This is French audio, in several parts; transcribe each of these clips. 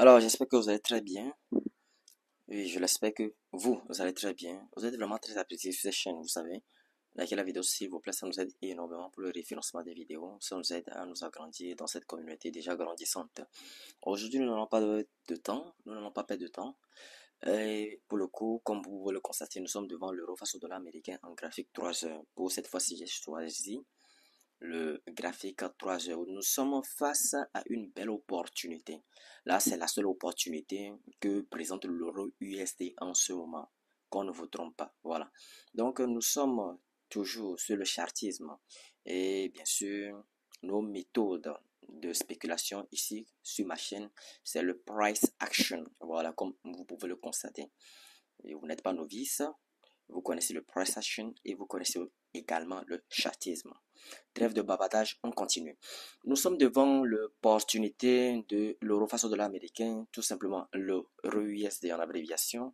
Alors, j'espère que vous allez très bien. Oui, je l'espère que vous allez très bien. Vous êtes vraiment très apprécié sur cette chaîne, vous savez. Likez la vidéo s'il vous plaît, ça nous aide énormément pour le référencement des vidéos. Ça nous aide à nous agrandir dans cette communauté déjà grandissante. Aujourd'hui, nous n'avons pas de temps, nous n'allons pas perdre de temps. Et pour le coup, comme vous pouvez le constater, nous sommes devant l'euro face au dollar américain en graphique 3 heures. Pour cette fois-ci, j'ai choisi le graphique à 3 heures. Nous sommes face à une belle opportunité. Là, c'est la seule opportunité que présente l'euro USD en ce moment. Qu'on ne vous trompe pas. Voilà. Donc, nous sommes toujours sur le chartisme. Et bien sûr, nos méthodes de spéculation ici sur ma chaîne, c'est le price action. Voilà, comme vous pouvez le constater. Et vous n'êtes pas novice, vous connaissez le price action et vous connaissez également le chartisme. Trêve de bavardage, on continue. Nous sommes devant l'opportunité de l'euro face au dollar américain, tout simplement le RUSD en abréviation.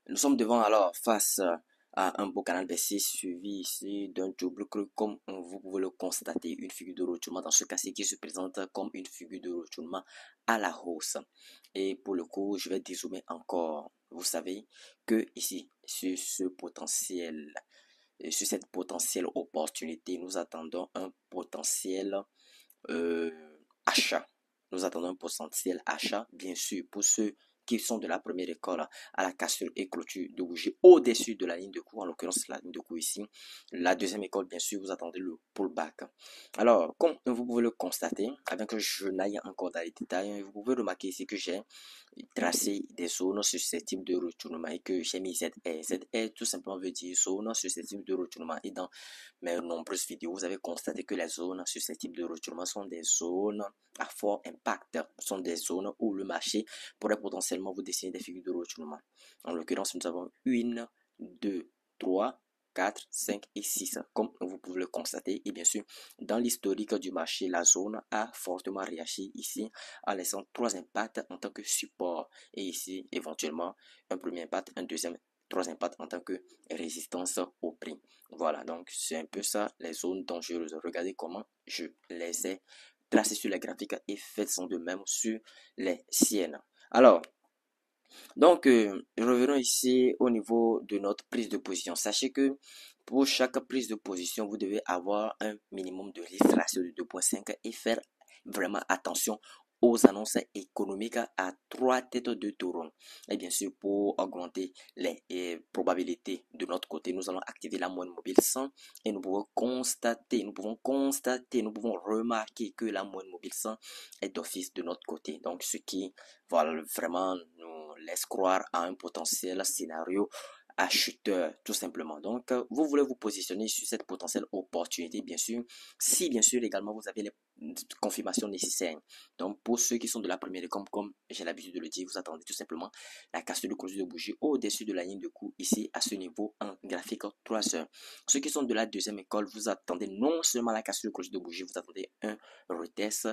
Nous sommes devant alors face à un beau canal baissier suivi ici d'un double creux comme vous pouvez le constater, une figure de retournement dans ce cas-ci qui se présente comme une figure de retournement à la hausse. Et pour le coup, je vais dézoomer encore. Vous savez que ici, sur ce potentiel, sur cette potentielle opportunité, nous attendons un potentiel euh, achat. Nous attendons un potentiel achat, bien sûr, pour ceux qui sont de la première école à la cassure et clôture de bouger au-dessus de la ligne de cours, en l'occurrence la ligne de cours ici. La deuxième école, bien sûr, vous attendez le pullback. Alors, comme vous pouvez le constater, avant que je n'aille encore dans les détails, vous pouvez remarquer ici que j'ai tracé des zones susceptibles de retournement et que j'ai mis ZR. ZR tout simplement veut dire zone susceptible de retournement. Et dans mes nombreuses vidéos, vous avez constaté que les zones susceptibles de retournement sont des zones à fort impact, sont des zones où le marché pourrait potentiellement vous dessiner des figures de retournement. En l'occurrence, nous avons 1, 2, 3, 4, 5 et 6, comme vous pouvez le constater. Et bien sûr, dans l'historique du marché, la zone a fortement réagi ici en laissant 3 impacts en tant que support. Et ici, éventuellement, un premier impact, un deuxième, 3 impacts en tant que résistance au prix. Voilà, donc c'est un peu ça, les zones dangereuses. Regardez comment je les ai tracées sur les graphiques et faites de même sur les siennes. Alors, donc, revenons ici au niveau de notre prise de position. Sachez que pour chaque prise de position, vous devez avoir un minimum de risque ratio de 2,5 et faire vraiment attention aux annonces économiques à 3 têtes de taureau. Et bien sûr, pour augmenter les probabilités de notre côté, nous allons activer la moyenne mobile 100 et nous pouvons constater, nous pouvons remarquer que la moyenne mobile 100 est d'office de notre côté. Donc, ce qui, voilà, vraiment nous laisse croire à un potentiel scénario acheteur, tout simplement. Donc, vous voulez vous positionner sur cette potentielle opportunité, bien sûr, si bien sûr également vous avez les confirmations nécessaires. Donc, pour ceux qui sont de la première école, comme j'ai l'habitude de le dire, vous attendez tout simplement la cassure de clôture de bougie au-dessus de la ligne de cours, ici, à ce niveau, en graphique 3 heures. Ceux qui sont de la deuxième école, vous attendez non seulement la cassure de clôture de bougie, vous attendez un retest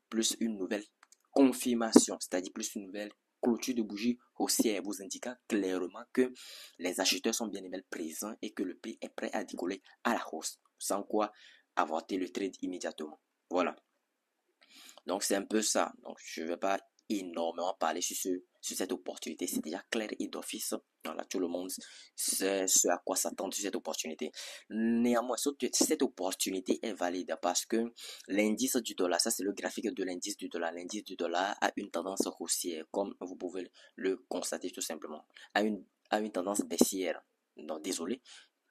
plus une nouvelle confirmation, c'est-à-dire plus une nouvelle clôture de bougie haussière, vous indiquant clairement que les acheteurs sont bien et bien présents et que le prix est prêt à décoller à la hausse, sans quoi avorter le trade immédiatement. Voilà. Donc c'est un peu ça. Donc je ne vais pas énormément parler sur cette opportunité. C'est déjà clair et d'office. Voilà, tout le monde sait ce à quoi s'attendre sur cette opportunité. Néanmoins, cette opportunité est valide parce que l'indice du dollar, ça c'est le graphique de l'indice du dollar. L'indice du dollar a une tendance haussière, comme vous pouvez le constater tout simplement, a une tendance baissière. Donc désolé,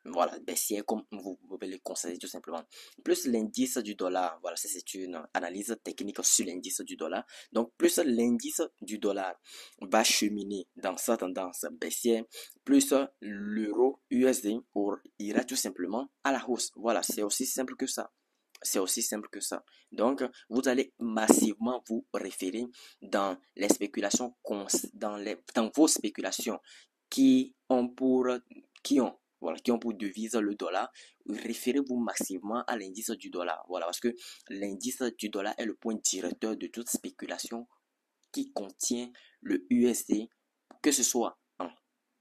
voilà, baissière comme vous pouvez le constater tout simplement. Plus l'indice du dollar, voilà, ça c'est une analyse technique sur l'indice du dollar. Donc plus l'indice du dollar va cheminer dans sa tendance baissière, plus l'euro USD ira tout simplement à la hausse. Voilà, c'est aussi simple que ça. C'est aussi simple que ça. Donc, vous allez massivement vous référer dans les spéculations, dans vos spéculations qui ont pour, qui ont pour devise le dollar. Référez-vous massivement à l'indice du dollar. Voilà, parce que l'indice du dollar est le point directeur de toute spéculation qui contient le USD, que ce soit en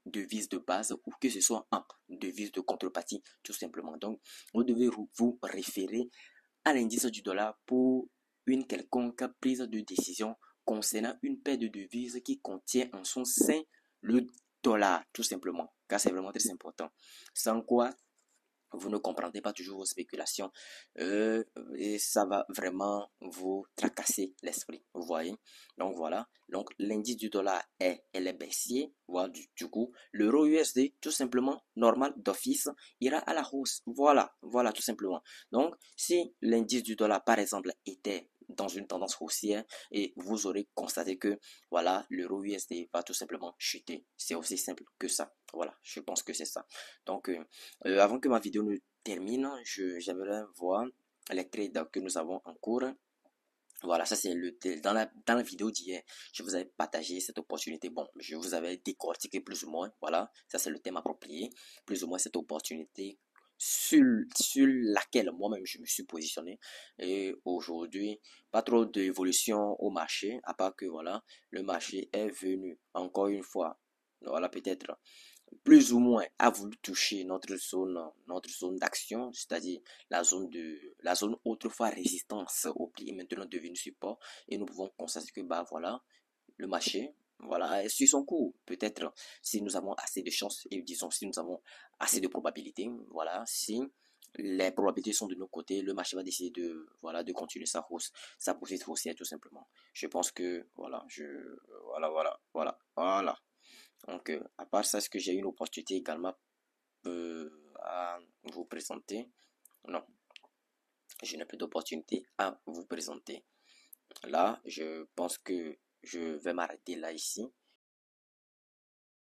devise de base ou que ce soit en devise de contrepartie, tout simplement. Donc, vous devez vous référer à l'indice du dollar pour une quelconque prise de décision concernant une paire de devises qui contient en son sein le dollar, tout simplement, car c'est vraiment très important. Sans quoi, vous ne comprendrez pas toujours vos spéculations et ça va vraiment vous tracasser l'esprit, vous voyez. Donc voilà, donc l'indice du dollar est baissier, voilà, du coup l'euro USD tout simplement normal d'office ira à la hausse, voilà tout simplement. Donc si l'indice du dollar par exemple était dans une tendance haussière et vous aurez constaté que voilà l'euro USD va tout simplement chuter, c'est aussi simple que ça, voilà, je pense que c'est ça. Donc avant que ma vidéo ne termine, j'aimerais voir les trades que nous avons en cours. Voilà, ça c'est dans la vidéo d'hier, je vous avais partagé cette opportunité. Bon, je vous avais décortiqué plus ou moins. Voilà, ça c'est le thème approprié. Plus ou moins cette opportunité sur laquelle moi-même je me suis positionné. Et aujourd'hui, pas trop d'évolution au marché, à part que voilà, le marché est venu encore une fois. Voilà, peut-être plus ou moins a voulu toucher notre zone d'action, c'est-à-dire la zone autrefois résistance au prix est maintenant devenue support et nous pouvons constater que bah voilà, le marché voilà est sur son cours. Peut-être si nous avons assez de chance et disons si nous avons assez de probabilités, voilà, si les probabilités sont de nos côtés, le marché va décider de voilà de continuer sa hausse, sa poursuite haussière tout simplement. Je pense que voilà, voilà. Donc, à part ça, est-ce que j'ai une opportunité également à vous présenter? Non, je n'ai plus d'opportunité à vous présenter. Là, je pense que je vais m'arrêter là ici.